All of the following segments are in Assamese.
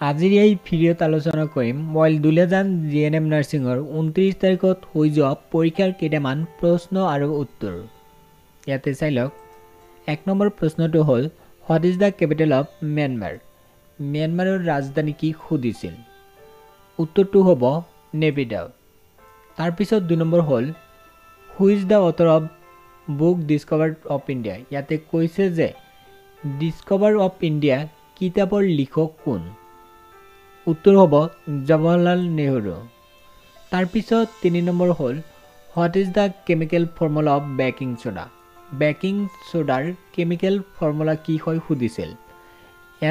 আজিৰ এই ভিডিঅ'ত আলোচনা কৰিম মইল দুলীয়াজান জিএনএম নাৰ্ছিঙৰ 29 তাৰিখত হৈ যোৱা পৰীক্ষাৰ কেইটামান প্ৰশ্ন আৰু উত্তৰ। ইয়াতে চাই লওক। 1 নম্বৰ প্ৰশ্নটো হ'ল what is the capital of Myanmar? ম্যানমাৰৰ ৰাজধানী কি সুধিছিল? উত্তৰটো হ'ব নেপিডাও। তাৰপিছত 2 নম্বৰ হ'ল who is the author of book Discover of India? ইয়াতে কৈছে যে ডিস্কভাৰ অফ ইণ্ডিয়া কিতাপৰ লিখক কোন? উত্তৰ হ'ব জৱাহৰলাল নেহৰু। তাৰপিছত 3 নম্বৰ হ'ল what is the chemical formula of baking soda? Baking সোডাৰ কেমিকেল ফৰ্মুলা কি হয় সুধিছিল?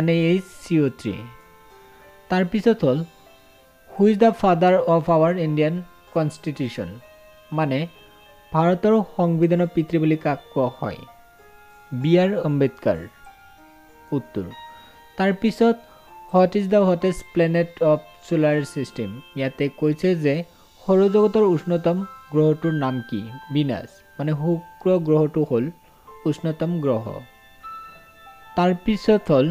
NaHCO3। তাৰপিছত হ'ল who is the father of our Indian constitution? মানে ভাৰতৰ সংবিধানৰ পিতৃ বুলি কাক কোৱা হয়? B.R. আম্বেদকাৰ। উত্তৰ। তাৰপিছত what is the hottest planet of solar system? ইয়াতে কৈছে যে সৌৰজগতৰ উষ্ণতম গ্ৰহটোৰ নাম কি? ভিনাছ। মানে শুক্ৰ গ্ৰহটো হ'ল উষ্ণতম গ্ৰহ। তাৰপিছত হ'ল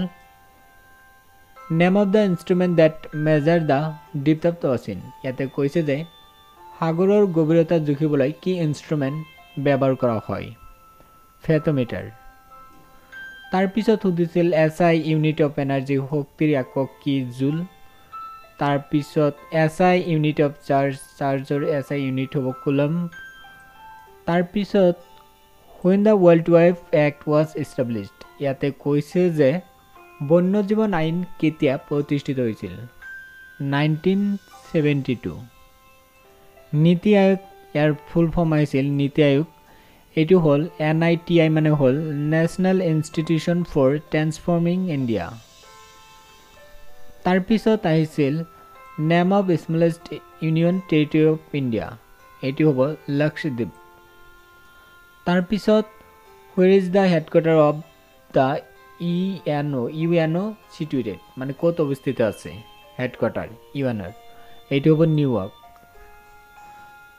name of the instrument that measure the depth of the ocean? ইয়াতে কৈছে যে সাগৰৰ গভীৰতা জুখিবলৈ কি ইনষ্ট্ৰুমেণ্ট ব্যৱহাৰ কৰা হয়? ফেটোমিটাৰ। তাৰপিছত সুধিছিল SI ইউনিট অফ এনাৰ্জি শক্তিৰ একক কি? জুল। তাৰপিছত SI ইউনিট অফ চাৰ্জৰ SI ইউনিট হ'ব কুলম্ব। তাৰপিছত when the World Wildlife Act was established? ইয়াতে কৈছে যে বন্যজীৱন আইন কেতিয়া প্ৰতিষ্ঠিত হৈছিল? 1972। নীতি আয়োগ ইয়াৰ ফুল ফৰ্ম আহিছিল নীতি আয়োগ। এইটো হ'ল NITI মানে হ'ল national institution for transforming India. তাৰপিছত আহিছিল name of smallest union territory of India? এইটো হ'ব লক্ষদ্বীপ। তাৰপিছত where is the headquarter of the UNO situated? মানে ক'ত অৱস্থিত আছে হেডকোৱাৰ্টাৰ UNOৰ? এইটো হ'ব নিউয়ৰ্ক।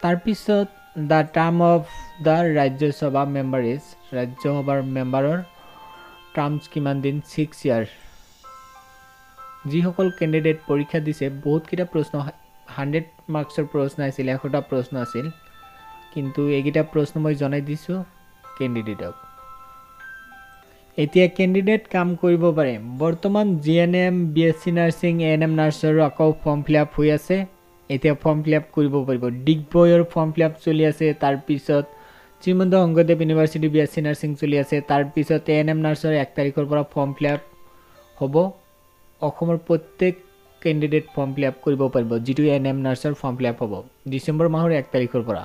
তাৰপিছত the term of the Rajya Sabha member is? ৰাজ্যসভাৰ মেম্বাৰৰ টাৰ্মছ কিমান দিন? 6 ইয়াৰ। যিসকল কেণ্ডিডেট পৰীক্ষা দিছে বহুতকেইটা প্ৰশ্ন 100 মাৰ্কছৰ প্ৰশ্ন আছিল, 100টা প্ৰশ্ন আছিল, কিন্তু এইকেইটা প্ৰশ্ন মই জনাই দিছোঁ কেণ্ডিডেটক। এতিয়া কেণ্ডিডেট কাম কৰিব পাৰে। বৰ্তমান GNM BSc নাৰ্ছিং ANM নাৰ্ছৰো আকৌ ফৰ্ম ফিল আপ হৈ আছে। এতিয়া ফৰ্ম ফিল আপ কৰিব পাৰিব। ডিগবৈৰ ফৰ্ম ফিল আপ চলি আছে। তাৰপিছত Srimanta Sankardev university BSc nursing চলি আছে। তাৰপিছত ANM নাৰ্ছৰ 1 তাৰিখৰ পৰা ফৰ্ম ফিল আপ হ'ব। অসমৰ প্ৰত্যেক কেণ্ডিডেট ফৰ্ম ফিল আপ কৰিব পাৰিব যিটো ANM নাৰ্ছৰ ফৰ্ম ফিল আপ হ'ব ডিচেম্বৰ মাহৰ 1 তাৰিখৰ পৰা।